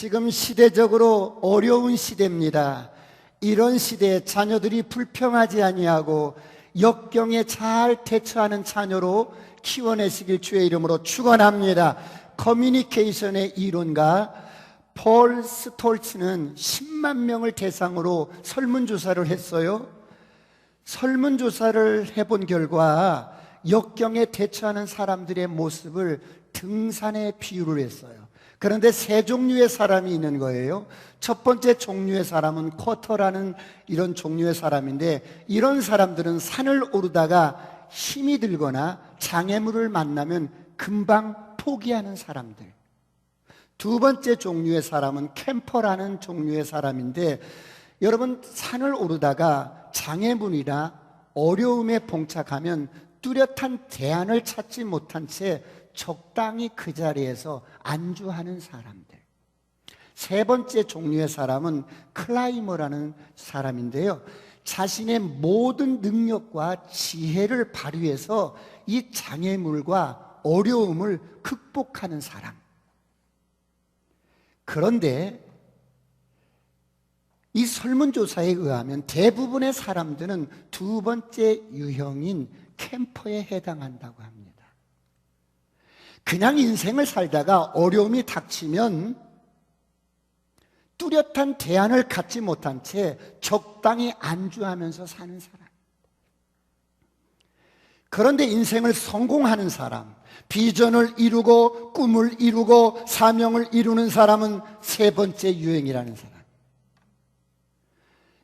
지금 시대적으로 어려운 시대입니다. 이런 시대에 자녀들이 불평하지 아니하고 역경에 잘 대처하는 자녀로 키워내시길 주의 이름으로 축원합니다. 커뮤니케이션의 이론가 폴 스톨츠는 10만 명을 대상으로 설문조사를 했어요. 설문조사를 해본 결과 역경에 대처하는 사람들의 모습을 등산에 비유를 했어요. 그런데 세 종류의 사람이 있는 거예요. 첫 번째 종류의 사람은 쿼터라는 이런 종류의 사람인데, 이런 사람들은 산을 오르다가 힘이 들거나 장애물을 만나면 금방 포기하는 사람들. 두 번째 종류의 사람은 캠퍼라는 종류의 사람인데, 여러분 산을 오르다가 장애물이나 어려움에 봉착하면 뚜렷한 대안을 찾지 못한 채 적당히 그 자리에서 안주하는 사람들. 세 번째 종류의 사람은 클라이머라는 사람인데요, 자신의 모든 능력과 지혜를 발휘해서 이 장애물과 어려움을 극복하는 사람. 그런데 이 설문조사에 의하면 대부분의 사람들은 두 번째 유형인 캠퍼에 해당한다고 합니다. 그냥 인생을 살다가 어려움이 닥치면 뚜렷한 대안을 갖지 못한 채 적당히 안주하면서 사는 사람. 그런데 인생을 성공하는 사람, 비전을 이루고 꿈을 이루고 사명을 이루는 사람은 세 번째 유형이라는 사람.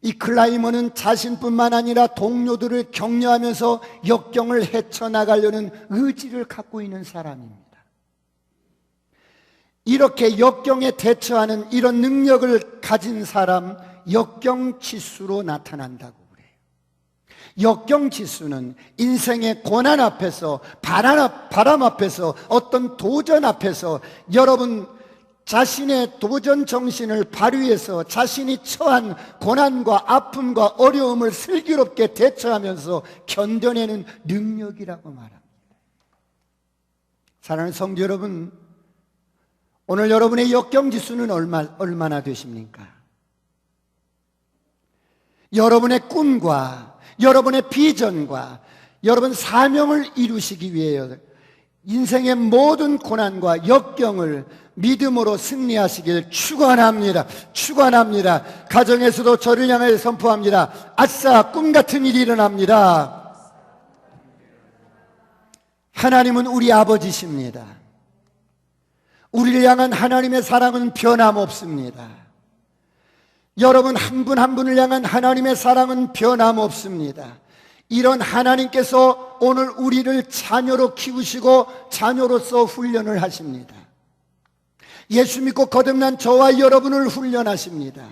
이 클라이머는 자신뿐만 아니라 동료들을 격려하면서 역경을 헤쳐나가려는 의지를 갖고 있는 사람입니다. 이렇게 역경에 대처하는 이런 능력을 가진 사람, 역경지수로 나타난다고 그래요. 역경지수는 인생의 고난 앞에서, 바람 앞에서, 어떤 도전 앞에서 여러분 자신의 도전 정신을 발휘해서 자신이 처한 고난과 아픔과 어려움을 슬기롭게 대처하면서 견뎌내는 능력이라고 말합니다. 사랑하는 성도 여러분, 오늘 여러분의 역경지수는 얼마나 되십니까? 여러분의 꿈과 여러분의 비전과 여러분 사명을 이루시기 위해 인생의 모든 고난과 역경을 믿음으로 승리하시길 축원합니다. 축원합니다. 가정에서도 저를 향해 선포합니다. 아싸, 꿈 같은 일이 일어납니다. 하나님은 우리 아버지십니다. 우리를 향한 하나님의 사랑은 변함없습니다. 여러분 한 분 한 분을 향한 하나님의 사랑은 변함없습니다. 이런 하나님께서 오늘 우리를 자녀로 키우시고 자녀로서 훈련을 하십니다. 예수 믿고 거듭난 저와 여러분을 훈련하십니다.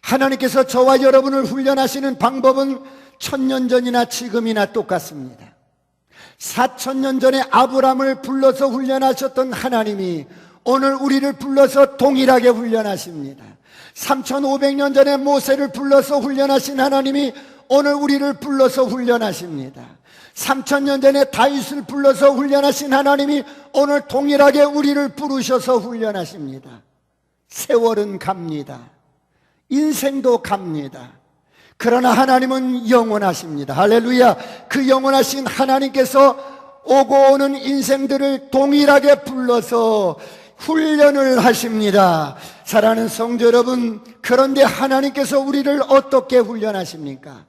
하나님께서 저와 여러분을 훈련하시는 방법은 1000년 전이나 지금이나 똑같습니다. 4000년 전에 아브람을 불러서 훈련하셨던 하나님이 오늘 우리를 불러서 동일하게 훈련하십니다. 3500년 전에 모세를 불러서 훈련하신 하나님이 오늘 우리를 불러서 훈련하십니다. 3000년 전에 다윗을 불러서 훈련하신 하나님이 오늘 동일하게 우리를 부르셔서 훈련하십니다. 세월은 갑니다. 인생도 갑니다. 그러나 하나님은 영원하십니다. 할렐루야. 그 영원하신 하나님께서 오고 오는 인생들을 동일하게 불러서 훈련을 하십니다. 사랑하는 성도 여러분, 그런데 하나님께서 우리를 어떻게 훈련하십니까?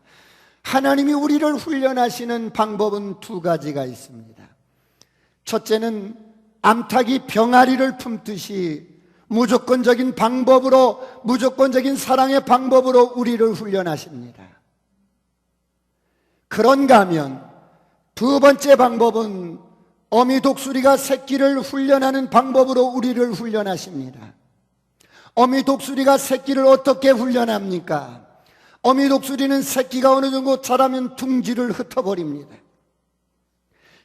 하나님이 우리를 훈련하시는 방법은 두 가지가 있습니다. 첫째는 암탉이 병아리를 품듯이 무조건적인 방법으로, 무조건적인 사랑의 방법으로 우리를 훈련하십니다. 그런가 하면 두 번째 방법은 어미 독수리가 새끼를 훈련하는 방법으로 우리를 훈련하십니다. 어미 독수리가 새끼를 어떻게 훈련합니까? 어미 독수리는 새끼가 어느 정도 자라면 둥지를 흩어버립니다.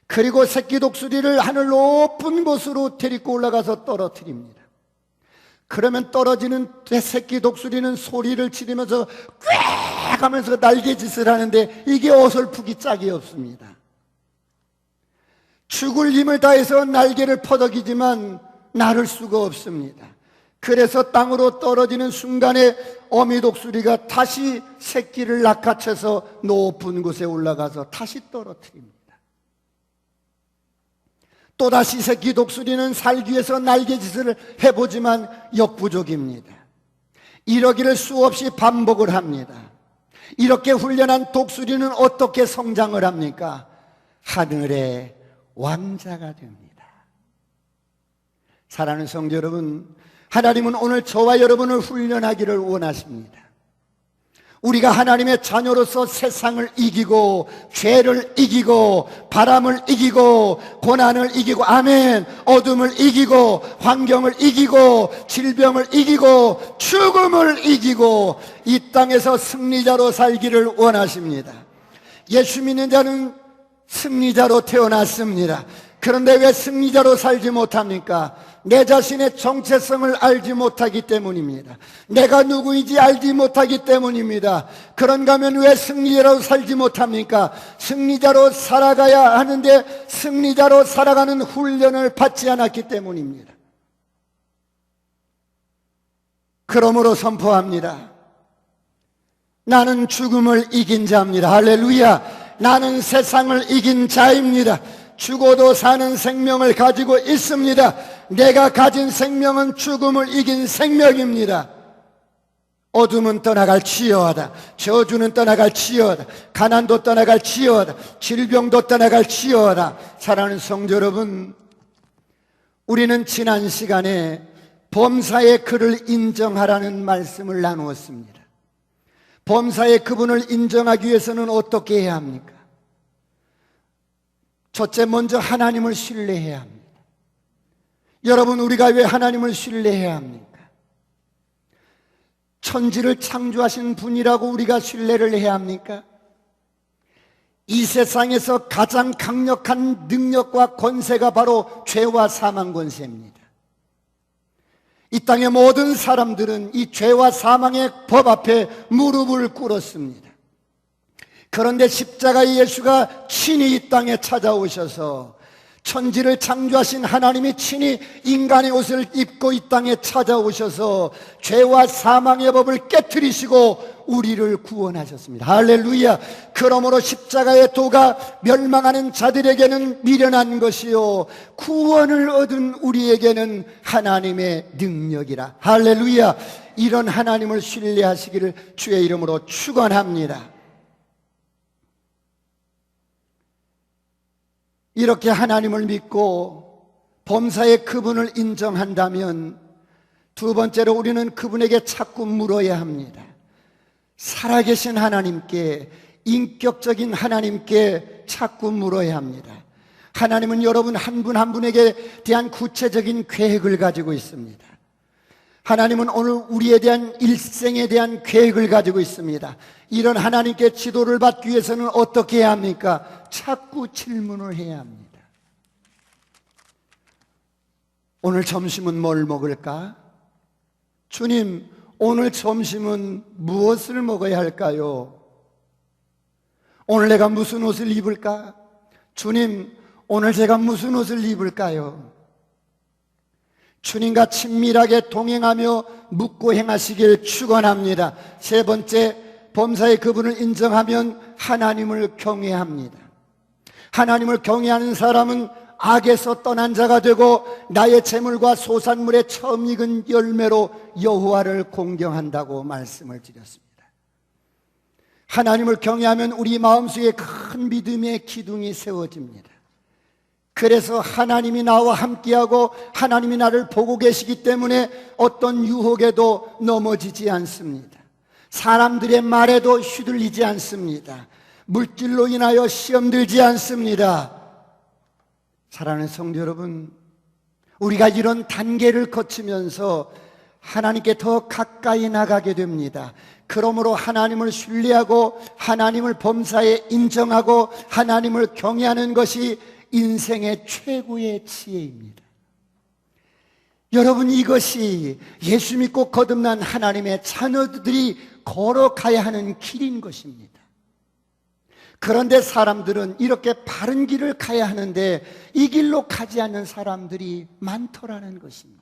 그리고 새끼 독수리를 하늘 높은 곳으로 데리고 올라가서 떨어뜨립니다. 그러면 떨어지는 새끼 독수리는 소리를 지르면서 꽥 하면서 날개짓을 하는데 이게 어설프기 짝이 없습니다. 죽을 힘을 다해서 날개를 퍼덕이지만 나를 수가 없습니다. 그래서 땅으로 떨어지는 순간에 어미독수리가 다시 새끼를 낚아채서 높은 곳에 올라가서 다시 떨어뜨립니다. 또다시 새끼 독수리는 살기 위해서 날개짓을 해보지만 역부족입니다. 이러기를 수없이 반복을 합니다. 이렇게 훈련한 독수리는 어떻게 성장을 합니까? 하늘의 왕자가 됩니다. 사랑하는 성도 여러분, 하나님은 오늘 저와 여러분을 훈련하기를 원하십니다. 우리가 하나님의 자녀로서 세상을 이기고 죄를 이기고 바람을 이기고 고난을 이기고 아멘 어둠을 이기고 환경을 이기고 질병을 이기고 죽음을 이기고 이 땅에서 승리자로 살기를 원하십니다. 예수 믿는 자는 승리자로 태어났습니다. 그런데 왜 승리자로 살지 못합니까? 내 자신의 정체성을 알지 못하기 때문입니다. 내가 누구인지 알지 못하기 때문입니다. 그런가 하면 왜 승리자로 살지 못합니까? 승리자로 살아가야 하는데 승리자로 살아가는 훈련을 받지 않았기 때문입니다. 그러므로 선포합니다. 나는 죽음을 이긴 자입니다. 할렐루야. 나는 세상을 이긴 자입니다. 죽어도 사는 생명을 가지고 있습니다. 내가 가진 생명은 죽음을 이긴 생명입니다. 어둠은 떠나갈 치여하다. 저주는 떠나갈 치여하다. 가난도 떠나갈 치여하다. 질병도 떠나갈 치여하다. 사랑하는 성도 여러분, 우리는 지난 시간에 범사의 그를 인정하라는 말씀을 나누었습니다. 범사의 그분을 인정하기 위해서는 어떻게 해야 합니까? 첫째, 먼저 하나님을 신뢰해야 합니다. 여러분, 우리가 왜 하나님을 신뢰해야 합니까? 천지를 창조하신 분이라고 우리가 신뢰를 해야 합니까? 이 세상에서 가장 강력한 능력과 권세가 바로 죄와 사망 권세입니다. 이 땅의 모든 사람들은 이 죄와 사망의 법 앞에 무릎을 꿇었습니다. 그런데 십자가의 예수가 친히 이 땅에 찾아오셔서 천지를 창조하신 하나님이 친히 인간의 옷을 입고 이 땅에 찾아오셔서 죄와 사망의 법을 깨트리시고 우리를 구원하셨습니다. 할렐루야. 그러므로 십자가의 도가 멸망하는 자들에게는 미련한 것이요 구원을 얻은 우리에게는 하나님의 능력이라. 할렐루야. 이런 하나님을 신뢰하시기를 주의 이름으로 축원합니다. 이렇게 하나님을 믿고 범사의 그분을 인정한다면 두 번째로 우리는 그분에게 자꾸 물어야 합니다. 살아계신 하나님께, 인격적인 하나님께 자꾸 물어야 합니다. 하나님은 여러분 한 분 한 분에게 대한 구체적인 계획을 가지고 있습니다. 하나님은 오늘 우리에 대한 일생에 대한 계획을 가지고 있습니다. 이런 하나님께 지도를 받기 위해서는 어떻게 해야 합니까? 자꾸 질문을 해야 합니다. 오늘 점심은 뭘 먹을까? 주님, 오늘 점심은 무엇을 먹어야 할까요? 오늘 내가 무슨 옷을 입을까? 주님, 오늘 제가 무슨 옷을 입을까요? 주님과 친밀하게 동행하며 묻고 행하시길 축원합니다. 세 번째, 범사의 그분을 인정하면 하나님을 경외합니다. 하나님을 경외하는 사람은 악에서 떠난 자가 되고 나의 재물과 소산물의 처음 익은 열매로 여호와를 공경한다고 말씀을 드렸습니다. 하나님을 경외하면 우리 마음속에 큰 믿음의 기둥이 세워집니다. 그래서 하나님이 나와 함께하고 하나님이 나를 보고 계시기 때문에 어떤 유혹에도 넘어지지 않습니다. 사람들의 말에도 휘둘리지 않습니다. 물질로 인하여 시험 들지 않습니다. 사랑하는 성도 여러분, 우리가 이런 단계를 거치면서 하나님께 더 가까이 나가게 됩니다. 그러므로 하나님을 신뢰하고 하나님을 범사에 인정하고 하나님을 경외하는 것이 인생의 최고의 지혜입니다. 여러분, 이것이 예수 믿고 거듭난 하나님의 자녀들이 걸어가야 하는 길인 것입니다. 그런데 사람들은 이렇게 바른 길을 가야 하는데 이 길로 가지 않는 사람들이 많더라는 것입니다.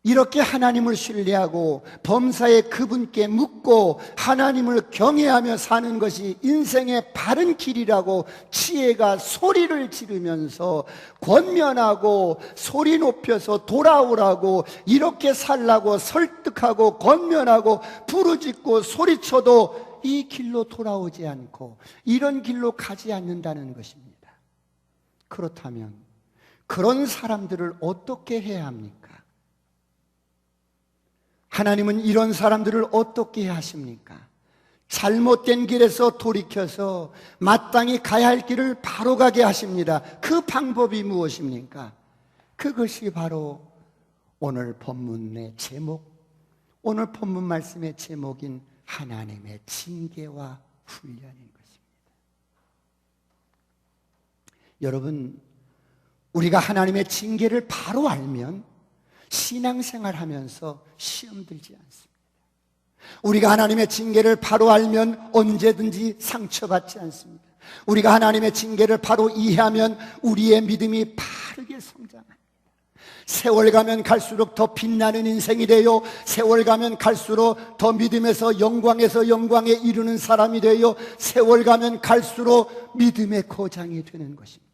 이렇게 하나님을 신뢰하고 범사에 그분께 묻고 하나님을 경외하며 사는 것이 인생의 바른 길이라고 지혜가 소리를 지르면서 권면하고 소리 높여서 돌아오라고 이렇게 살라고 설득하고 권면하고 부르짖고 소리쳐도 이 길로 돌아오지 않고 이런 길로 가지 않는다는 것입니다. 그렇다면 그런 사람들을 어떻게 해야 합니까? 하나님은 이런 사람들을 어떻게 하십니까? 잘못된 길에서 돌이켜서 마땅히 가야 할 길을 바로 가게 하십니다. 그 방법이 무엇입니까? 그것이 바로 오늘 본문의 제목, 오늘 본문 말씀의 제목인 하나님의 징계와 훈련인 것입니다. 여러분, 우리가 하나님의 징계를 바로 알면 신앙생활 하면서 시험 들지 않습니다. 우리가 하나님의 징계를 바로 알면 언제든지 상처받지 않습니다. 우리가 하나님의 징계를 바로 이해하면 우리의 믿음이 바르게 성장합니다. 세월 가면 갈수록 더 빛나는 인생이 되어 세월 가면 갈수록 더 믿음에서 영광에 이르는 사람이 되어 세월 가면 갈수록 믿음의 거장이 되는 것입니다.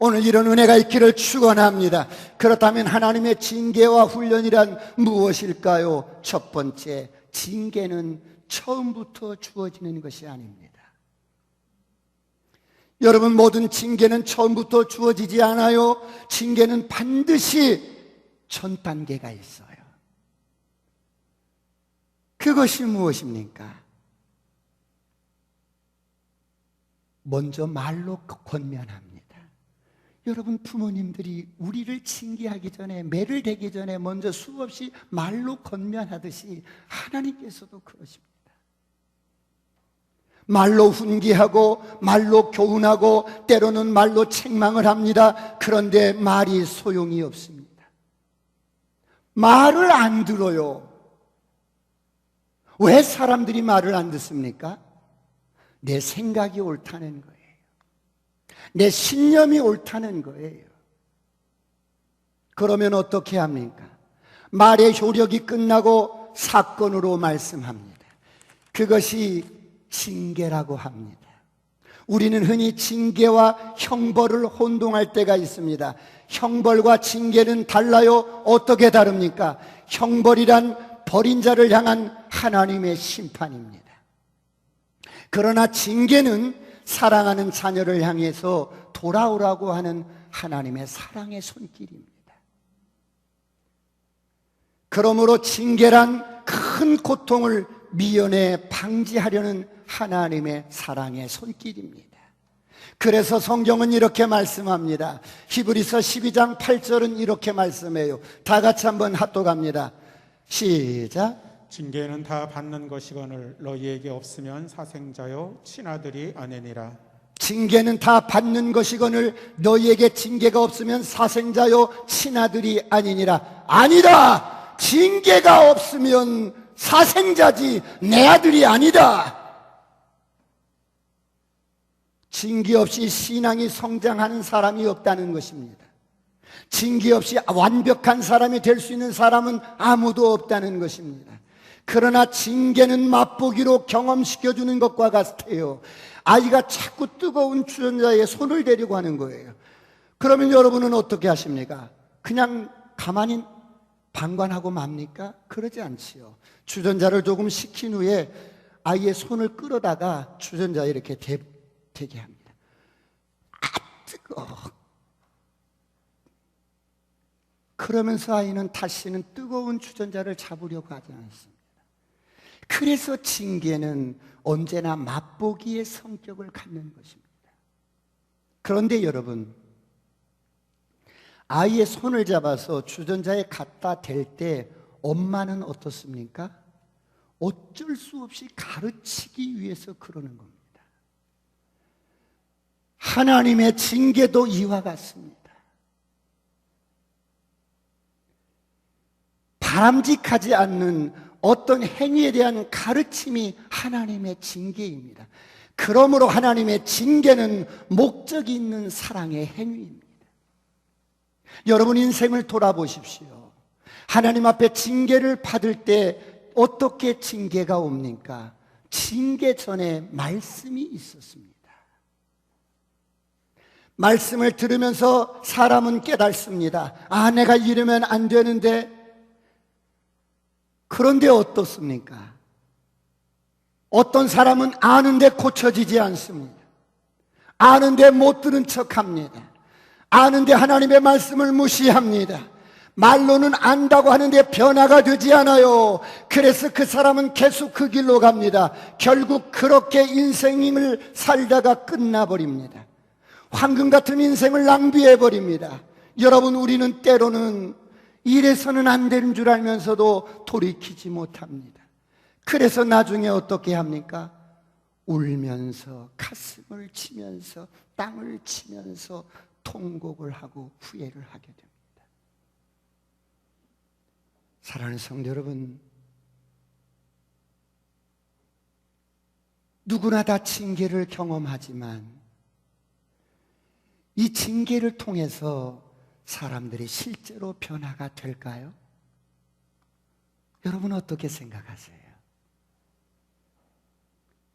오늘 이런 은혜가 있기를 축원합니다. 그렇다면 하나님의 징계와 훈련이란 무엇일까요? 첫 번째, 징계는 처음부터 주어지는 것이 아닙니다. 여러분, 모든 징계는 처음부터 주어지지 않아요. 징계는 반드시 전 단계가 있어요. 그것이 무엇입니까? 먼저 말로 권면합니다. 여러분, 부모님들이 우리를 징계하기 전에, 매를 대기 전에 먼저 수없이 말로 권면하듯이 하나님께서도 그러십니다. 말로 훈계하고 말로 교훈하고 때로는 말로 책망을 합니다. 그런데 말이 소용이 없습니다. 말을 안 들어요. 왜 사람들이 말을 안 듣습니까? 내 생각이 옳다는 거예요. 내 신념이 옳다는 거예요. 그러면 어떻게 합니까? 말의 효력이 끝나고 사건으로 말씀합니다. 그것이 징계라고 합니다. 우리는 흔히 징계와 형벌을 혼동할 때가 있습니다. 형벌과 징계는 달라요. 어떻게 다릅니까? 형벌이란 버린 자를 향한 하나님의 심판입니다. 그러나 징계는 사랑하는 자녀를 향해서 돌아오라고 하는 하나님의 사랑의 손길입니다. 그러므로 징계란 큰 고통을 미연에 방지하려는 하나님의 사랑의 손길입니다. 그래서 성경은 이렇게 말씀합니다. 히브리서 12장 8절은 이렇게 말씀해요. 다 같이 한번 합독합니다. 시작. 징계는 다 받는 것이거늘 너희에게 없으면 사생자요 친아들이 아니니라. 징계는 다 받는 것이거늘 너희에게 징계가 없으면 사생자요 친아들이 아니니라. 아니다. 징계가 없으면 사생자지 내 아들이 아니다. 징계 없이 신앙이 성장하는 사람이 없다는 것입니다. 징계 없이 완벽한 사람이 될 수 있는 사람은 아무도 없다는 것입니다. 그러나 징계는 맛보기로 경험시켜주는 것과 같아요. 아이가 자꾸 뜨거운 주전자에 손을 대려고 하는 거예요. 그러면 여러분은 어떻게 하십니까? 그냥 가만히 방관하고 맙니까? 그러지 않지요. 주전자를 조금 식힌 후에 아이의 손을 끌어다가 주전자에 이렇게 대게 합니다. 아, 뜨거워. 그러면서 아이는 다시는 뜨거운 주전자를 잡으려고 하지 않습니다. 그래서 징계는 언제나 맛보기의 성격을 갖는 것입니다. 그런데 여러분, 아이의 손을 잡아서 주전자에 갖다 댈 때 엄마는 어떻습니까? 어쩔 수 없이 가르치기 위해서 그러는 겁니다. 하나님의 징계도 이와 같습니다. 바람직하지 않는 어떤 행위에 대한 가르침이 하나님의 징계입니다. 그러므로 하나님의 징계는 목적이 있는 사랑의 행위입니다. 여러분 인생을 돌아보십시오. 하나님 앞에 징계를 받을 때 어떻게 징계가 옵니까? 징계 전에 말씀이 있었습니다. 말씀을 들으면서 사람은 깨닫습니다. 아, 내가 이러면 안 되는데. 그런데 어떻습니까? 어떤 사람은 아는데 고쳐지지 않습니다. 아는데 못 들은 척합니다. 아는데 하나님의 말씀을 무시합니다. 말로는 안다고 하는데 변화가 되지 않아요. 그래서 그 사람은 계속 그 길로 갑니다. 결국 그렇게 인생을 살다가 끝나버립니다. 황금 같은 인생을 낭비해버립니다. 여러분, 우리는 때로는 이래서는 안 되는 줄 알면서도 돌이키지 못합니다. 그래서 나중에 어떻게 합니까? 울면서 가슴을 치면서 땅을 치면서 통곡을 하고 후회를 하게 됩니다. 사랑하는 성도 여러분, 누구나 다 징계를 경험하지만 이 징계를 통해서 사람들이 실제로 변화가 될까요? 여러분 어떻게 생각하세요?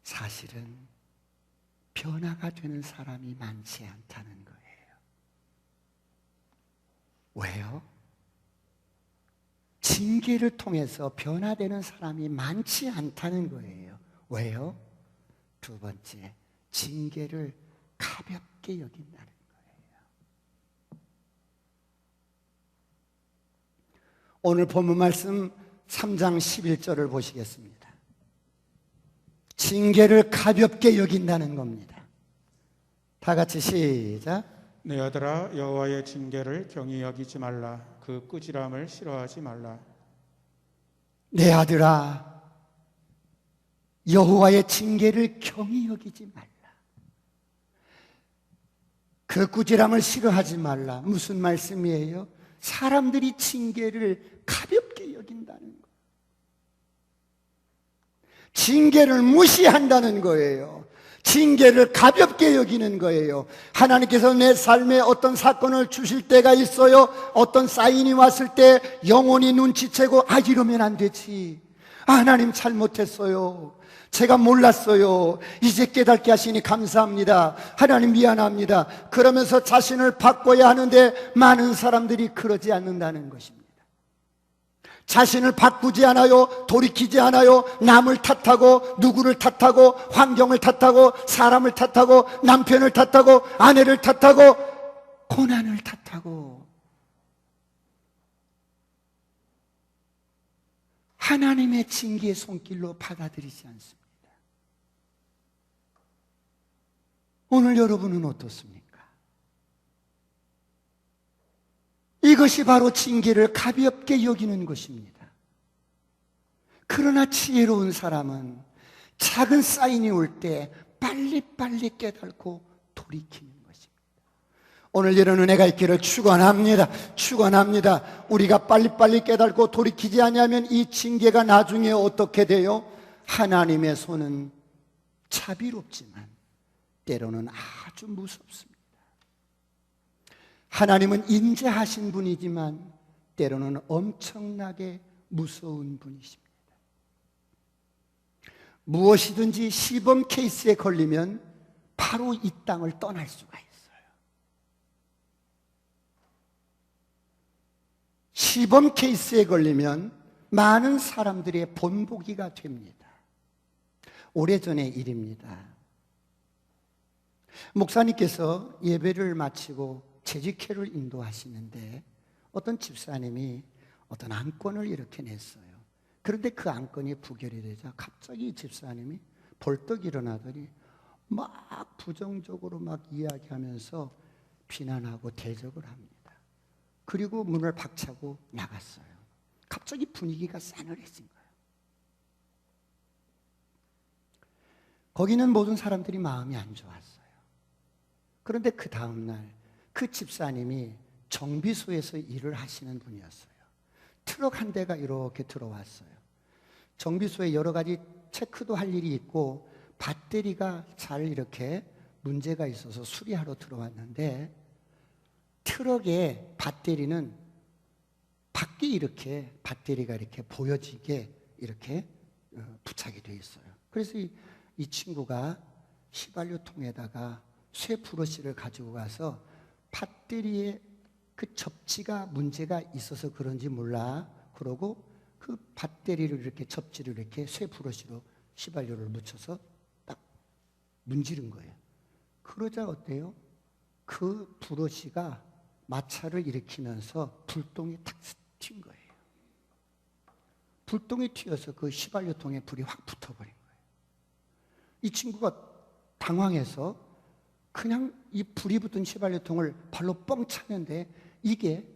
사실은 변화가 되는 사람이 많지 않다는 거예요. 왜요? 징계를 통해서 변화되는 사람이 많지 않다는 거예요. 왜요? 두 번째, 징계를 가볍게 여긴다는 거예요. 오늘 본문 말씀 3장 11절을 보시겠습니다. 징계를 가볍게 여긴다는 겁니다. 다 같이 시작. 내 아들아, 여호와의 징계를 경히 여기지 말라. 그 꾸지람을 싫어하지 말라. 내 아들아, 여호와의 징계를 경히 여기지 말라. 그 꾸지람을 싫어하지 말라. 무슨 말씀이에요? 사람들이 징계를 가볍게 여긴다는 거예요. 징계를 무시한다는 거예요. 징계를 가볍게 여기는 거예요. 하나님께서 내 삶에 어떤 사건을 주실 때가 있어요. 어떤 사인이 왔을 때 영혼이 눈치채고 아, 이러면 안 되지. 아, 하나님 잘못했어요. 제가 몰랐어요. 이제 깨닫게 하시니 감사합니다. 하나님 미안합니다. 그러면서 자신을 바꿔야 하는데 많은 사람들이 그러지 않는다는 것입니다. 자신을 바꾸지 않아요. 돌이키지 않아요. 남을 탓하고 누구를 탓하고 환경을 탓하고 사람을 탓하고 남편을 탓하고 아내를 탓하고 고난을 탓하고 하나님의 징계의 손길로 받아들이지 않습니다. 오늘 여러분은 어떻습니까? 이것이 바로 징계를 가볍게 여기는 것입니다. 그러나 지혜로운 사람은 작은 사인이 올 때 빨리빨리 깨닫고 돌이키는 것입니다. 오늘 이런 은혜가 있기를 축원합니다. 축원합니다. 우리가 빨리빨리 깨닫고 돌이키지 않으면 이 징계가 나중에 어떻게 돼요? 하나님의 손은 자비롭지만 때로는 아주 무섭습니다. 하나님은 인자하신 분이지만 때로는 엄청나게 무서운 분이십니다. 무엇이든지 시범 케이스에 걸리면 바로 이 땅을 떠날 수가 있어요. 시범 케이스에 걸리면 많은 사람들의 본보기가 됩니다. 오래전의 일입니다. 목사님께서 예배를 마치고 재직회를 인도하시는데 어떤 집사님이 어떤 안건을 이렇게 냈어요. 그런데 그 안건이 부결이 되자 갑자기 집사님이 벌떡 일어나더니 막 부정적으로 막 이야기하면서 비난하고 대적을 합니다. 그리고 문을 박차고 나갔어요. 갑자기 분위기가 싸늘해진 거예요. 거기는 모든 사람들이 마음이 안 좋았어요. 그런데 그 다음날 그 집사님이 정비소에서 일을 하시는 분이었어요. 트럭 한 대가 이렇게 들어왔어요. 정비소에 여러 가지 체크도 할 일이 있고 배터리가 잘 이렇게 문제가 있어서 수리하러 들어왔는데 트럭의 배터리는 밖에 이렇게 밧데리가 이렇게 보여지게 이렇게 부착이 되어 있어요. 그래서 이 친구가 휘발유통에다가 쇠 브러쉬를 가지고 가서 밧데리에 그 접지가 문제가 있어서 그런지 몰라. 그러고 그 밧데리를 이렇게 접지를 이렇게 쇠 브러쉬로 휘발유를 묻혀서 딱 문지른 거예요. 그러자 어때요? 그 브러쉬가 마찰을 일으키면서 불똥이 탁 튄 거예요. 불똥이 튀어서 그 휘발유통에 불이 확 붙어버린 거예요. 이 친구가 당황해서 그냥 이 불이 붙은 휘발유통을 발로 뻥 찼는데 이게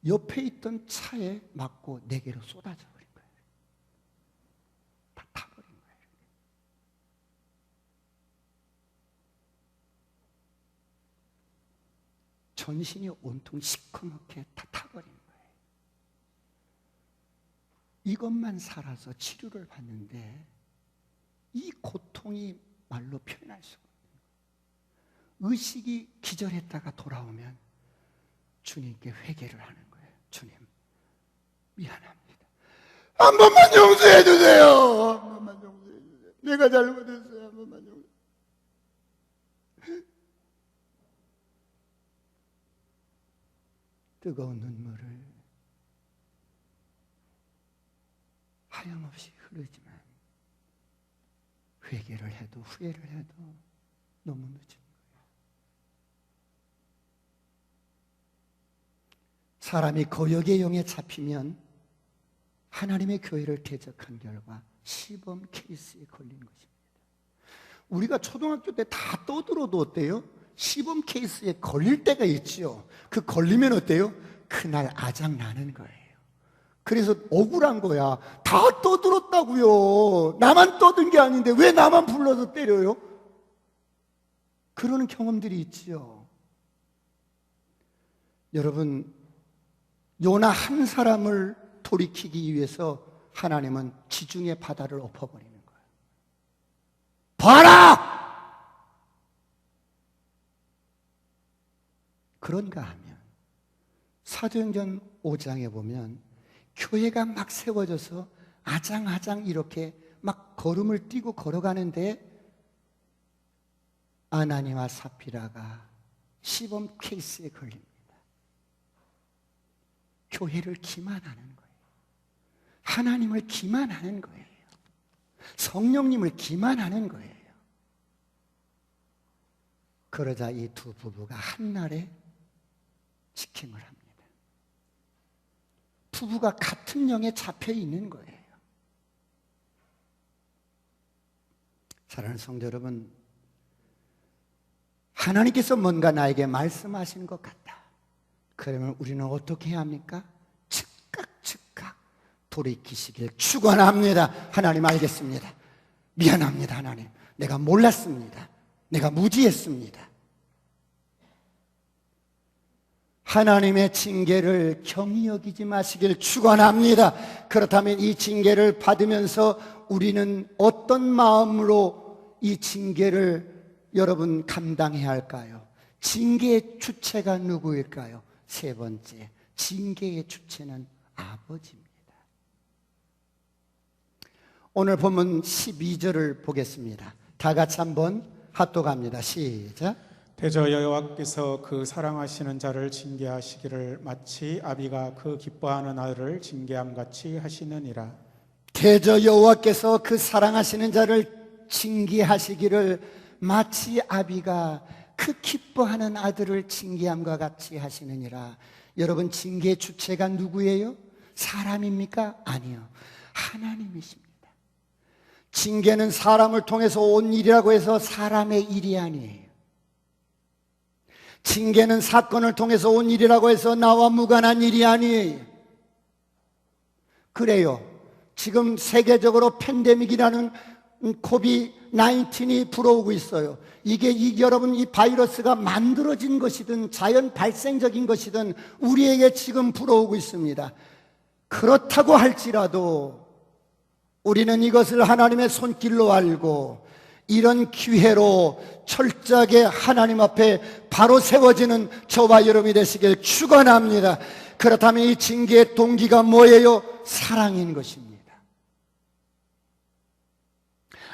옆에 있던 차에 맞고 4개로 쏟아져 버린 거예요. 다 타버린 거예요. 전신이 온통 시커멓게 다 타버린 거예요. 이것만 살아서 치료를 받는데 이 고통이 말로 표현할 수가 없는 거예요. 의식이 기절했다가 돌아오면 주님께 회개를 하는 거예요. 주님, 미안합니다. 한 번만 용서해 주세요. 한 번만 용서해 주세요. 내가 잘못했어요. 한 번만 용서해 주세요. 뜨거운 눈물을 하염없이 흐르지만 회개를 해도 후회를 해도 너무 늦은 거예요. 사람이 거역의 영에 잡히면 하나님의 교회를 대적한 결과 시범 케이스에 걸린 것입니다. 우리가 초등학교 때 다 떠들어도 어때요? 시범 케이스에 걸릴 때가 있죠. 그 걸리면 어때요? 그날 아장 나는 거예요. 그래서 억울한 거야. 다 떠들었다고요. 나만 떠든 게 아닌데 왜 나만 불러서 때려요? 그러는 경험들이 있지요. 여러분, 요나 한 사람을 돌이키기 위해서 하나님은 지중해 바다를 엎어버리는 거예요. 봐라! 그런가 하면 사도행전 5장에 보면 교회가 막 세워져서 아장아장 이렇게 막 걸음을 뛰고 걸어가는데 아나니와 삽비라가 시범 케이스에 걸립니다. 교회를 기만하는 거예요. 하나님을 기만하는 거예요. 성령님을 기만하는 거예요. 그러자 이 두 부부가 한날에 직행을 합니다. 부부가 같은 영에 잡혀 있는 거예요. 사랑하는 성도 여러분, 하나님께서 뭔가 나에게 말씀하시는 것 같다. 그러면 우리는 어떻게 해야 합니까? 즉각 돌이키시길 축원합니다. 하나님 알겠습니다. 미안합니다. 하나님, 내가 몰랐습니다. 내가 무지했습니다. 하나님의 징계를 경히 여기지 마시길 축원합니다. 그렇다면 이 징계를 받으면서 우리는 어떤 마음으로 이 징계를 여러분 감당해야 할까요? 징계의 주체가 누구일까요? 세 번째, 징계의 주체는 아버지입니다. 오늘 본문 12절을 보겠습니다. 다 같이 한번 합독합니다. 시작. 대저 여호와께서 그 사랑하시는 자를 징계하시기를 마치 아비가 그 기뻐하는 아들을 징계함 같이 하시느니라. 대저 여호와께서 그 사랑하시는 자를 징계하시기를 마치 아비가 그 기뻐하는 아들을 징계함과 같이 하시느니라. 여러분, 징계의 주체가 누구예요? 사람입니까? 아니요, 하나님이십니다. 징계는 사람을 통해서 온 일이라고 해서 사람의 일이 아니에요. 징계는 사건을 통해서 온 일이라고 해서 나와 무관한 일이 아니에요. 그래요, 지금 세계적으로 팬데믹이라는 코비드-19이 불어오고 있어요. 이게 여러분, 이 바이러스가 만들어진 것이든 자연 발생적인 것이든 우리에게 지금 불어오고 있습니다. 그렇다고 할지라도 우리는 이것을 하나님의 손길로 알고 이런 기회로 철저하게 하나님 앞에 바로 세워지는 저와 여러분이 되시길 축원합니다. 그렇다면 이 징계의 동기가 뭐예요? 사랑인 것입니다.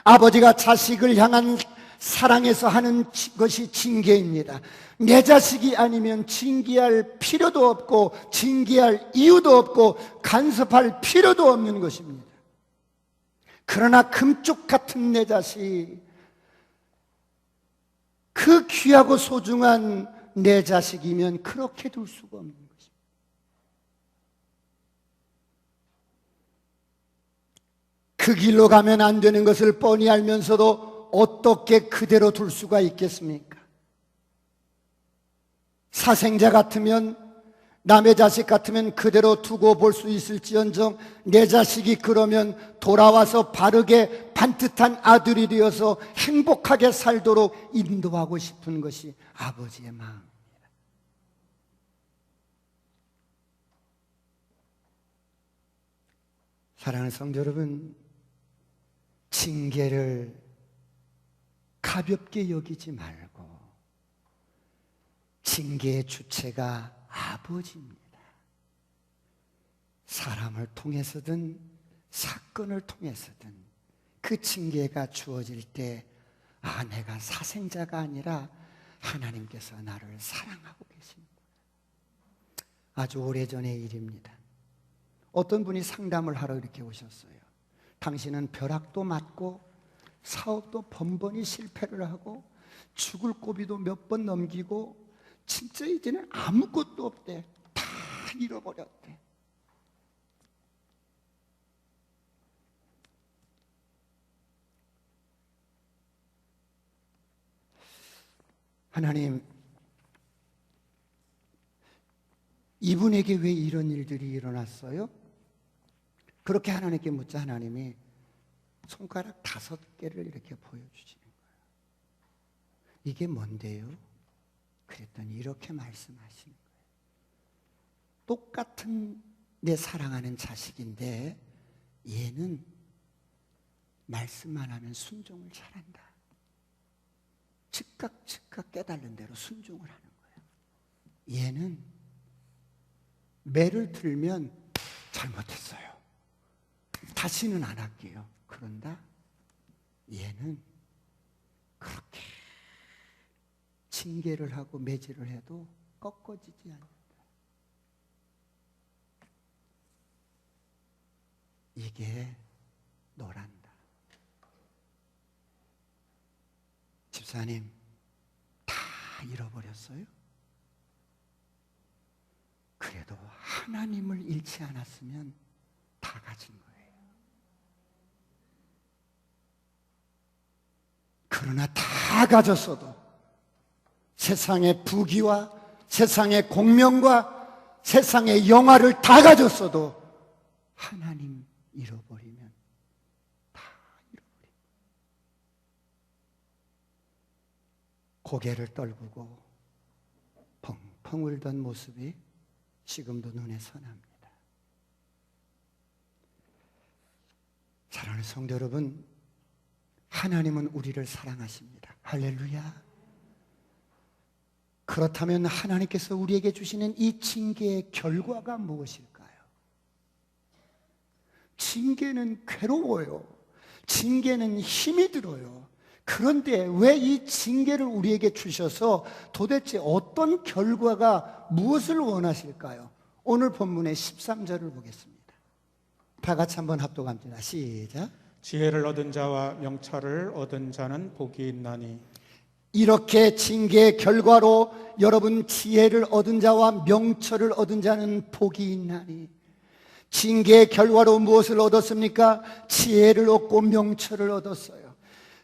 아버지가 자식을 향한 사랑에서 하는 것이 징계입니다. 내 자식이 아니면 징계할 필요도 없고 징계할 이유도 없고 간섭할 필요도 없는 것입니다. 그러나 금쪽 같은 내 자식, 그 귀하고 소중한 내 자식이면 그렇게 둘 수가 없는 것입니다. 그 길로 가면 안 되는 것을 뻔히 알면서도 어떻게 그대로 둘 수가 있겠습니까? 사생자 같으면, 남의 자식 같으면 그대로 두고 볼 수 있을지언정 내 자식이 그러면 돌아와서 바르게 반듯한 아들이 되어서 행복하게 살도록 인도하고 싶은 것이 아버지의 마음입니다. 사랑하는 성도 여러분, 징계를 가볍게 여기지 말고 징계의 주체가 아버지입니다. 사람을 통해서든 사건을 통해서든 그 징계가 주어질 때, 아, 내가 사생자가 아니라 하나님께서 나를 사랑하고 계십니다. 아주 오래전의 일입니다. 어떤 분이 상담을 하러 이렇게 오셨어요. 당신은 벼락도 맞고 사업도 번번이 실패를 하고 죽을 고비도 몇 번 넘기고 진짜 이제는 아무것도 없대. 다 잃어버렸대. 하나님, 이분에게 왜 이런 일들이 일어났어요? 그렇게 하나님께 묻자 하나님이 손가락 5개를 이렇게 보여주시는 거예요. 이게 뭔데요? 그랬더니 이렇게 말씀하시는 거예요. 똑같은 내 사랑하는 자식인데 얘는 말씀만 하면 순종을 잘한다. 즉각 깨달은 대로 순종을 하는 거예요. 얘는 매를 들면 잘못했어요. 다시는 안 할게요. 그런다 얘는 그렇게 징계를 하고 매질을 해도 꺾어지지 않는다. 이게 너란다. 집사님, 다 잃어버렸어요? 그래도 하나님을 잃지 않았으면 다 가진 거예요. 그러나 다 가졌어도 세상의 부귀와 세상의 공명과 세상의 영화를 다 가졌어도 하나님 잃어버리면 다 잃어버립니다. 고개를 떨구고 펑펑 울던 모습이 지금도 눈에 선합니다. 사랑하는 성도 여러분, 하나님은 우리를 사랑하십니다. 할렐루야. 그렇다면 하나님께서 우리에게 주시는 이 징계의 결과가 무엇일까요? 징계는 괴로워요. 징계는 힘이 들어요. 그런데 왜 이 징계를 우리에게 주셔서 도대체 어떤 결과가 무엇을 원하실까요? 오늘 본문의 13절을 보겠습니다. 다 같이 한번 합독합니다. 시작. 지혜를 얻은 자와 명철을 얻은 자는 복이 있나니. 이렇게 징계의 결과로 여러분 지혜를 얻은 자와 명철을 얻은 자는 복이 있나니. 징계의 결과로 무엇을 얻었습니까? 지혜를 얻고 명철을 얻었어요.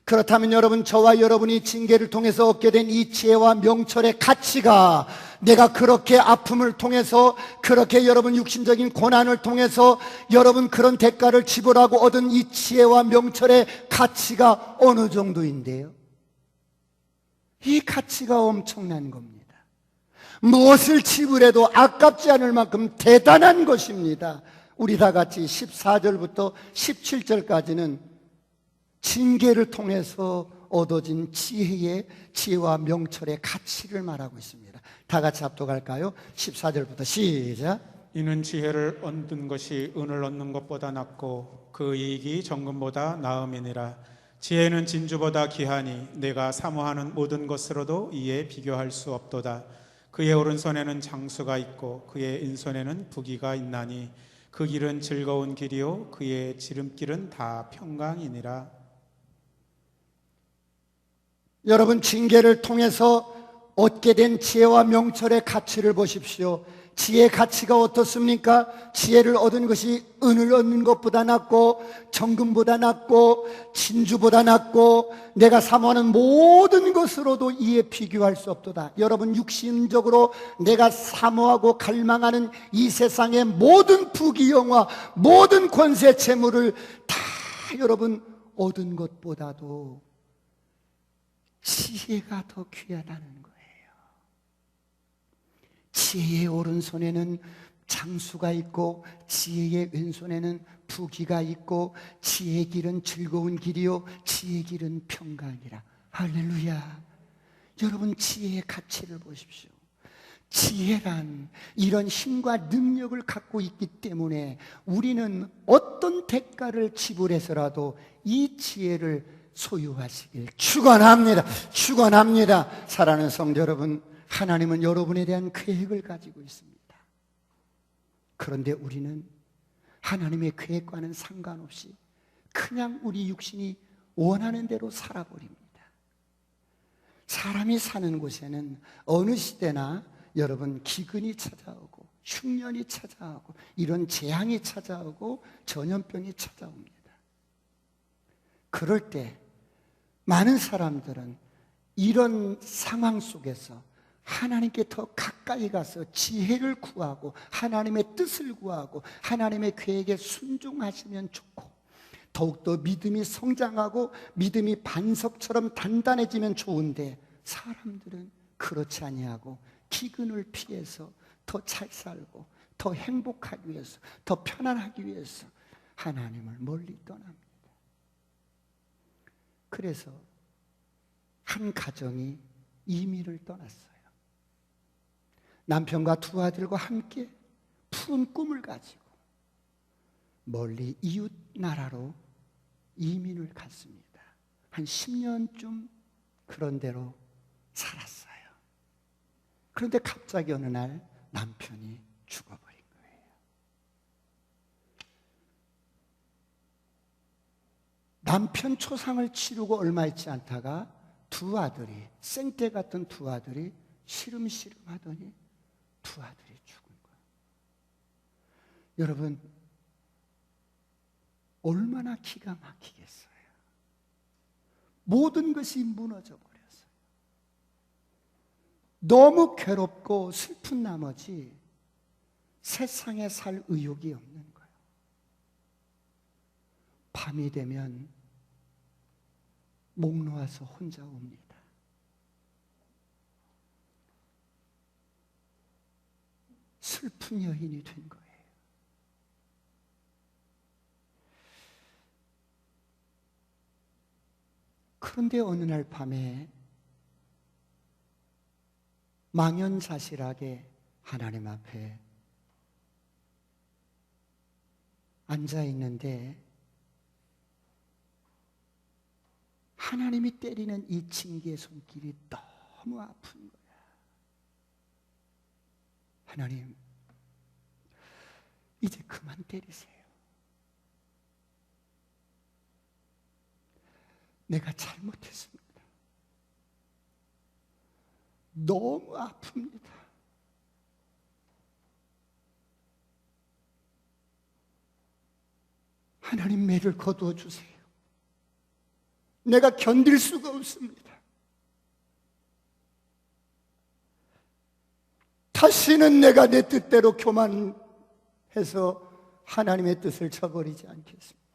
그렇다면 여러분, 저와 여러분이 징계를 통해서 얻게 된 이 지혜와 명철의 가치가, 내가 그렇게 아픔을 통해서, 그렇게 여러분 육신적인 고난을 통해서 여러분 그런 대가를 지불하고 얻은 이 지혜와 명철의 가치가 어느 정도인데요? 이 가치가 엄청난 겁니다. 무엇을 지불해도 아깝지 않을 만큼 대단한 것입니다. 우리 다 같이 14절부터 17절까지는 징계를 통해서 얻어진 지혜와 명철의 가치를 말하고 있습니다. 다 같이 합독할까요? 14절부터 시작. 이는 지혜를 얻는 것이 은을 얻는 것보다 낫고 그 이익이 정금보다 나음이니라. 지혜는 진주보다 귀하니 내가 사모하는 모든 것으로도 이에 비교할 수 없도다. 그의 오른손에는 장수가 있고 그의 인손에는 부귀가 있나니 그 길은 즐거운 길이요 그의 지름길은 다 평강이니라. 여러분, 징계를 통해서 얻게 된 지혜와 명철의 가치를 보십시오. 지혜의 가치가 어떻습니까? 지혜를 얻은 것이 은을 얻는 것보다 낫고 정금보다 낫고 진주보다 낫고 내가 사모하는 모든 것으로도 이에 비교할 수 없도다. 여러분, 육신적으로 내가 사모하고 갈망하는 이 세상의 모든 부귀영화, 모든 권세 재물을 다 여러분 얻은 것보다도 지혜가 더 귀하다는 거예요. 지혜의 오른손에는 장수가 있고 지혜의 왼손에는 부귀가 있고 지혜의 길은 즐거운 길이요 지혜의 길은 평강이라. 할렐루야. 여러분, 지혜의 가치를 보십시오. 지혜란 이런 힘과 능력을 갖고 있기 때문에 우리는 어떤 대가를 지불해서라도 이 지혜를 소유하시길 축원합니다. 축원합니다. 사랑하는 성도 여러분, 하나님은 여러분에 대한 계획을 가지고 있습니다. 그런데 우리는 하나님의 계획과는 상관없이 그냥 우리 육신이 원하는 대로 살아버립니다. 사람이 사는 곳에는 어느 시대나 여러분 기근이 찾아오고 흉년이 찾아오고 이런 재앙이 찾아오고 전염병이 찾아옵니다. 그럴 때 많은 사람들은 이런 상황 속에서 하나님께 더 가까이 가서 지혜를 구하고 하나님의 뜻을 구하고 하나님의 계획에 순종하시면 좋고 더욱더 믿음이 성장하고 믿음이 반석처럼 단단해지면 좋은데 사람들은 그렇지 아니하고 기근을 피해서 더 잘 살고 더 행복하기 위해서 더 편안하기 위해서 하나님을 멀리 떠납니다. 그래서 한 가정이 이민을 떠났어요. 남편과 두 아들과 함께 푸른 꿈을 가지고 멀리 이웃 나라로 이민을 갔습니다. 한 10년쯤 그런 데로 살았어요. 그런데 갑자기 어느 날 남편이 죽어버린 거예요. 남편 초상을 치르고 얼마 있지 않다가 두 아들이, 생떼 같은 두 아들이 시름시름 하더니 두 아들이 죽은 거예요. 여러분, 얼마나 기가 막히겠어요. 모든 것이 무너져 버렸어요. 너무 괴롭고 슬픈 나머지 세상에 살 의욕이 없는 거예요. 밤이 되면 목 놓아서 혼자 옵니다. 슬픈 여인이 된 거예요. 그런데 어느 날 밤에 망연자실하게 하나님 앞에 앉아 있는데 하나님이 때리는 이 징계의 손길이 너무 아픈 거야. 하나님, 이제 그만 때리세요. 내가 잘못했습니다. 너무 아픕니다. 하나님, 매를 거두어 주세요. 내가 견딜 수가 없습니다. 다시는 내가 내 뜻대로 교만해서 하나님의 뜻을 저버리지 않겠습니다.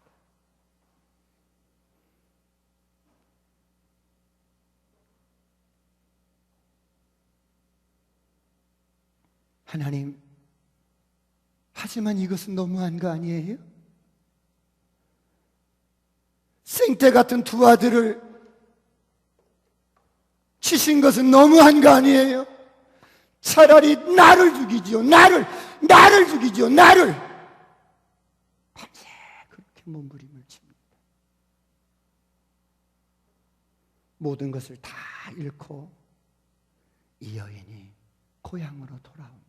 하나님, 하지만 이것은 너무한 거 아니에요? 생떼 같은 두 아들을 치신 것은 너무한 거 아니에요? 차라리 나를 죽이지요. 나를 죽이지요. 나를. 밤새 그렇게 몸부림을 칩니다. 모든 것을 다 잃고 이 여인이 고향으로 돌아옵니다.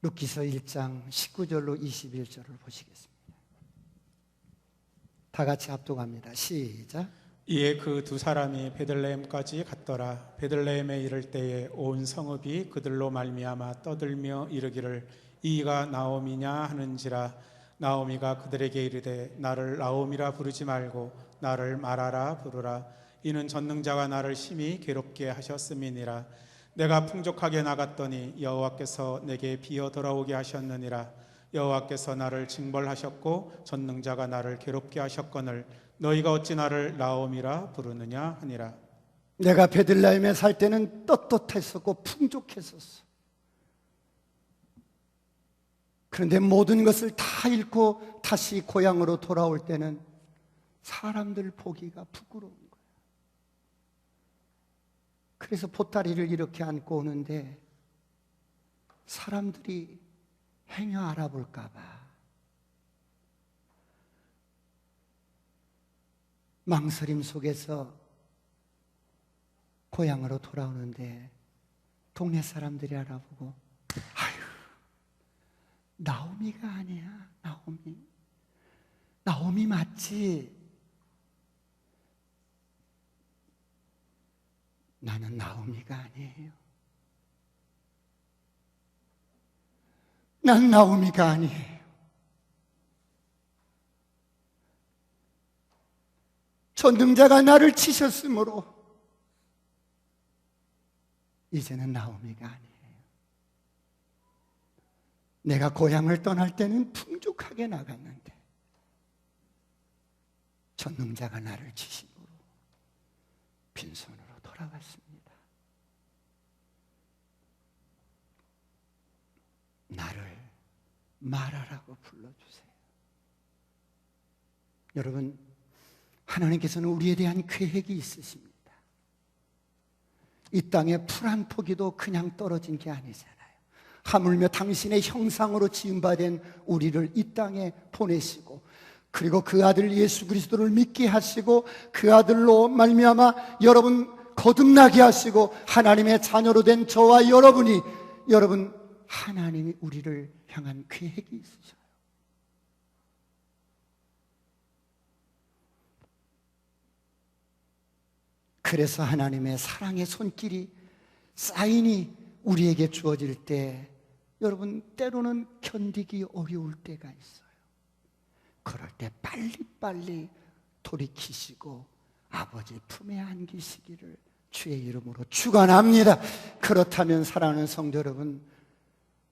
룻기서 1장 19절로 21절을 보시겠습니다. 다 같이 합독합니다. 시작. 이에 그 두 사람이 베들레헴까지 갔더라. 베들레헴에 이를 때에 온 성읍이 그들로 말미암아 떠들며 이르기를 이가 나오미냐 하는지라. 나오미가 그들에게 이르되 나를 나오미라 부르지 말고 나를 마라라 부르라. 이는 전능자가 나를 심히 괴롭게 하셨음이니라. 내가 풍족하게 나갔더니 여호와께서 내게 비어 돌아오게 하셨느니라. 여호와께서 나를 징벌하셨고 전능자가 나를 괴롭게 하셨거늘 너희가 어찌 나를 나오미라 부르느냐 하니라. 내가 베들레헴에 살 때는 떳떳했었고 풍족했었어. 그런데 모든 것을 다 잃고 다시 고향으로 돌아올 때는 사람들 보기가 부끄러운 거야. 그래서 보따리를 이렇게 안고 오는데 사람들이 행여 알아볼까 봐 망설임 속에서 고향으로 돌아오는데 동네 사람들이 알아보고 아유, 나오미가 아니야. 나오미 맞지? 나는 나오미가 아니에요. 난 나오미가 아니에요. 전능자가 나를 치셨으므로 이제는 나오미가 아니에요. 내가 고향을 떠날 때는 풍족하게 나갔는데 전능자가 나를 치심으로 빈손으로 돌아왔습니다. 나를 마라라고 불러주세요. 여러분, 하나님께서는 우리에 대한 계획이 있으십니다. 이 땅에 풀 한 포기도 그냥 떨어진 게 아니잖아요. 하물며 당신의 형상으로 지음받은 우리를 이 땅에 보내시고 그리고 그 아들 예수 그리스도를 믿게 하시고 그 아들로 말미암아 여러분 거듭나게 하시고 하나님의 자녀로 된 저와 여러분이 하나님이 우리를 향한 계획이 있으셔요. 그래서 하나님의 사랑의 손길이 사인이 우리에게 주어질 때 여러분 때로는 견디기 어려울 때가 있어요. 그럴 때 빨리빨리 돌이키시고 아버지 품에 안기시기를 주의 이름으로 축원합니다. 그렇다면 사랑하는 성도 여러분,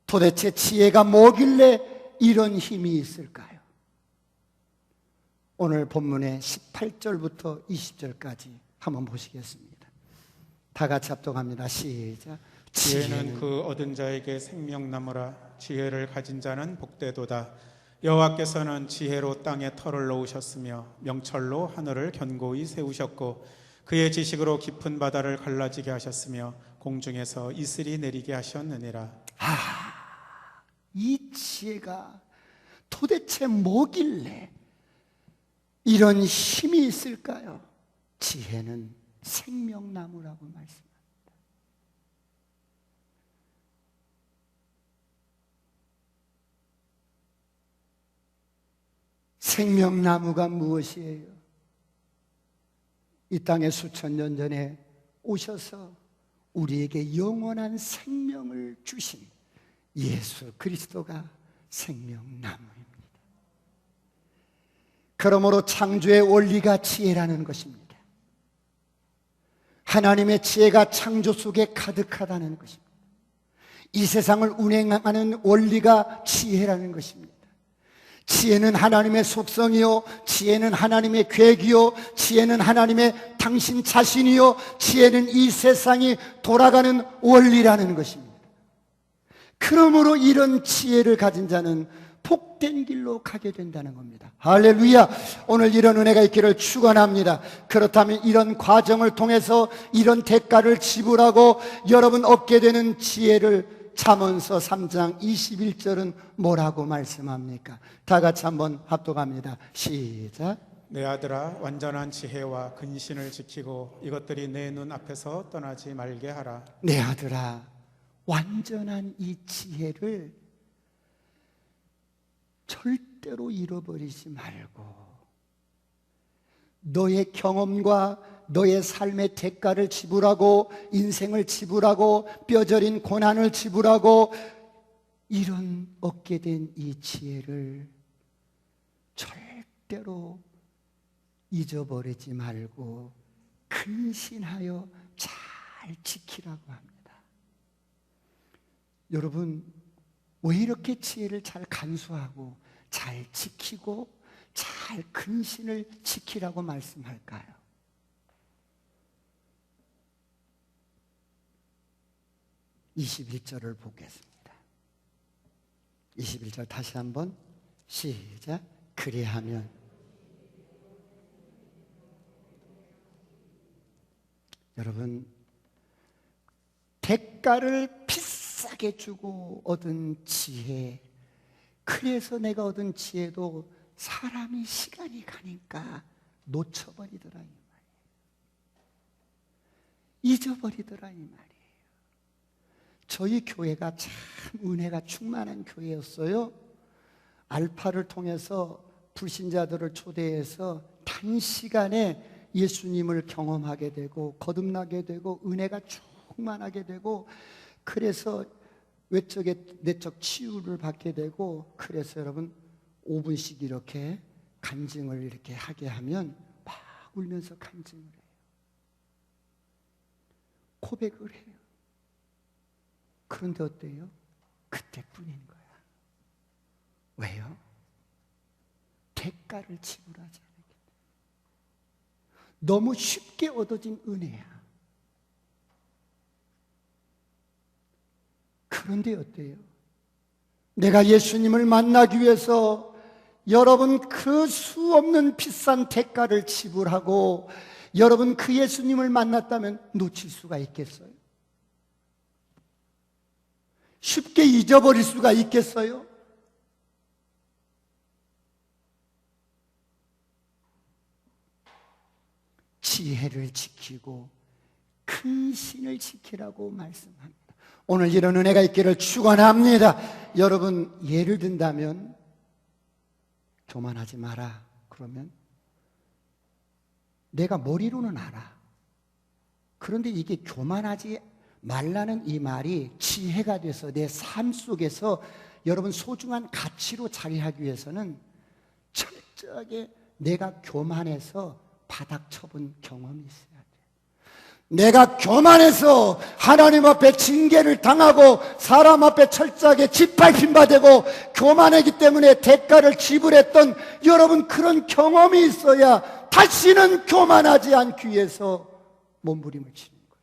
도대체 지혜가 뭐길래 이런 힘이 있을까요? 오늘 본문의 18절부터 20절까지 한번 보시겠습니다. 다 같이 합독합니다. 시작. 지혜는 그 얻은 자에게 생명나무라. 지혜를 가진 자는 복되도다. 여호와께서는 지혜로 땅에 털을 놓으셨으며 명철로 하늘을 견고히 세우셨고 그의 지식으로 깊은 바다를 갈라지게 하셨으며 공중에서 이슬이 내리게 하셨느니라. 이 지혜가 도대체 뭐길래 이런 힘이 있을까요? 지혜는 생명나무라고 말씀합니다. 생명나무가 무엇이에요? 이 땅에 수천 년 전에 오셔서 우리에게 영원한 생명을 주신 예수 그리스도가 생명나무입니다. 그러므로 창조의 원리가 지혜라는 것입니다. 하나님의 지혜가 창조 속에 가득하다는 것입니다. 이 세상을 운행하는 원리가 지혜라는 것입니다. 지혜는 하나님의 속성이요, 지혜는 하나님의 계획이요, 지혜는 하나님의 당신 자신이요, 지혜는 이 세상이 돌아가는 원리라는 것입니다. 그러므로 이런 지혜를 가진 자는 복된 길로 가게 된다는 겁니다. 할렐루야. 오늘 이런 은혜가 있기를 축원합니다. 그렇다면 이런 과정을 통해서 이런 대가를 지불하고 여러분 얻게 되는 지혜를 잠언서 3장 21절은 뭐라고 말씀합니까? 다 같이 한번 합독합니다. 시작. 내 아들아, 완전한 지혜와 근신을 지키고 이것들이 내 눈 앞에서 떠나지 말게 하라. 내 아들아, 완전한 이 지혜를 절대로 잃어버리지 말고 너의 경험과 너의 삶의 대가를 지불하고 인생을 지불하고 뼈저린 고난을 지불하고 이런 얻게 된 이 지혜를 절대로 잊어버리지 말고 근신하여 잘 지키라고 합니다. 여러분, 왜 이렇게 지혜를 잘 간수하고 잘 지키고 잘 근신을 지키라고 말씀할까요? (21절을) 보겠습니다. 21절 다시 한번 시작. 그리하면 여러분, 대가를 비싸게 주고 얻은 지혜, 그래서 내가 얻은 지혜도 사람이 시간이 가니까 놓쳐버리더라 이 말이에요. 잊어버리더라 이 말이에요. 저희 교회가 참 은혜가 충만한 교회였어요. 알파를 통해서 불신자들을 초대해서 단시간에 예수님을 경험하게 되고 거듭나게 되고 은혜가 충만하게 되고 그래서 외적의 내적 치유를 받게 되고 그래서 여러분 5분씩 이렇게 간증을 이렇게 하게 하면 막 울면서 간증을 해요. 고백을 해요. 그런데 어때요? 그때뿐인 거야. 왜요? 대가를 지불하지 않았기 때문에. 너무 쉽게 얻어진 은혜야. 그런데 어때요? 내가 예수님을 만나기 위해서 여러분 그 수 없는 비싼 대가를 지불하고 여러분 그 예수님을 만났다면 놓칠 수가 있겠어요? 쉽게 잊어버릴 수가 있겠어요? 지혜를 지키고 근신을 지키라고 말씀합니다. 오늘 이런 은혜가 있기를 축원합니다. 여러분, 예를 든다면 교만하지 마라 그러면 내가 머리로는 알아. 그런데 이게 교만하지 말라는 이 말이 지혜가 돼서 내 삶 속에서 여러분 소중한 가치로 자리하기 위해서는 철저하게 내가 교만해서 바닥 쳐본 경험이 있어야 돼. 내가 교만해서 하나님 앞에 징계를 당하고 사람 앞에 철저하게 짓밟힌 바 되고 교만하기 때문에 대가를 지불했던 여러분 그런 경험이 있어야 다시는 교만하지 않기 위해서 몸부림을 치는 거예요.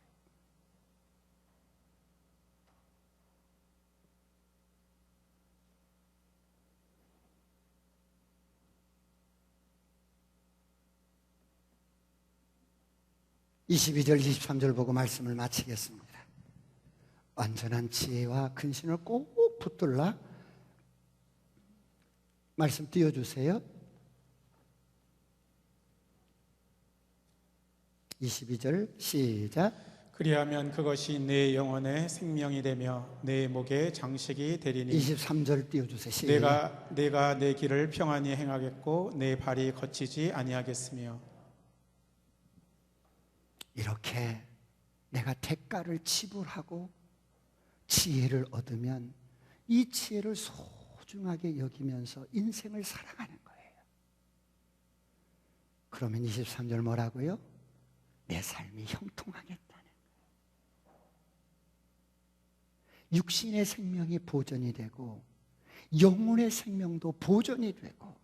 22절 23절 보고 말씀을 마치겠습니다. 완전한 지혜와 근신을 꼭 붙들라. 말씀 띄워주세요. 22절 시작. 그리하면 그것이 내 영혼의 생명이 되며 내 목의 장식이 되리니 23절 띄워주세요. 시작. 내가 내 길을 평안히 행하겠고 내 발이 거치지 아니하겠으며 이렇게 내가 대가를 지불하고 지혜를 얻으면 이 지혜를 소중하게 여기면서 인생을 살아가는 거예요. 그러면 23절 뭐라고요? 내 삶이 형통하겠다는 거예요. 육신의 생명이 보존이 되고 영혼의 생명도 보존이 되고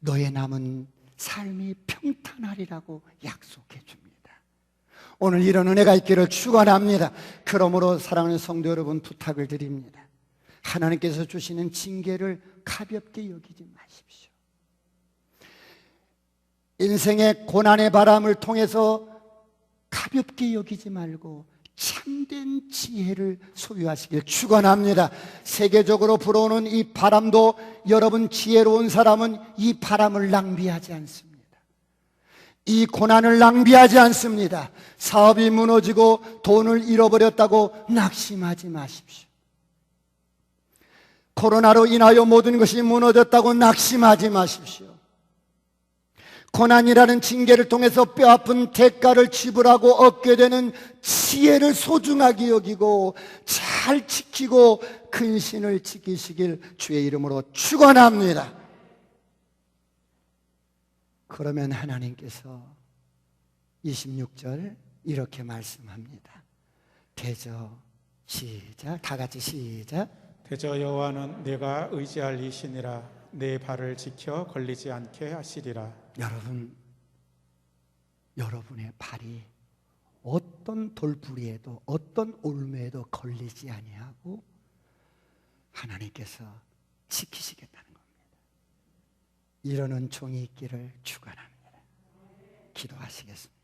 너의 남은 삶이 평탄하리라고 약속해 줍니다. 오늘 이런 은혜가 있기를 축원합니다. 그러므로 사랑하는 성도 여러분 부탁을 드립니다. 하나님께서 주시는 징계를 가볍게 여기지 마십시오. 인생의 고난의 바람을 통해서 가볍게 여기지 말고 참된 지혜를 소유하시길 축원합니다. 세계적으로 불어오는 이 바람도 여러분 지혜로운 사람은 이 바람을 낭비하지 않습니다. 이 고난을 낭비하지 않습니다. 사업이 무너지고 돈을 잃어버렸다고 낙심하지 마십시오. 코로나로 인하여 모든 것이 무너졌다고 낙심하지 마십시오. 고난이라는 징계를 통해서 뼈아픈 대가를 지불하고 얻게 되는 지혜를 소중하게 여기고 잘 지키고 근신을 지키시길 주의 이름으로 축원합니다. 그러면 하나님께서 26절 이렇게 말씀합니다. 대저 시작, 다 같이 시작. 대저 여호와는 내가 의지할 이시니라. 내 발을 지켜 걸리지 않게 하시리라. 여러분의 발이 어떤 돌부리에도 어떤 올무에도 걸리지 아니하고 하나님께서 지키시겠다는 겁니다. 이러는 종이 있기를 축원합니다. 기도하시겠습니다.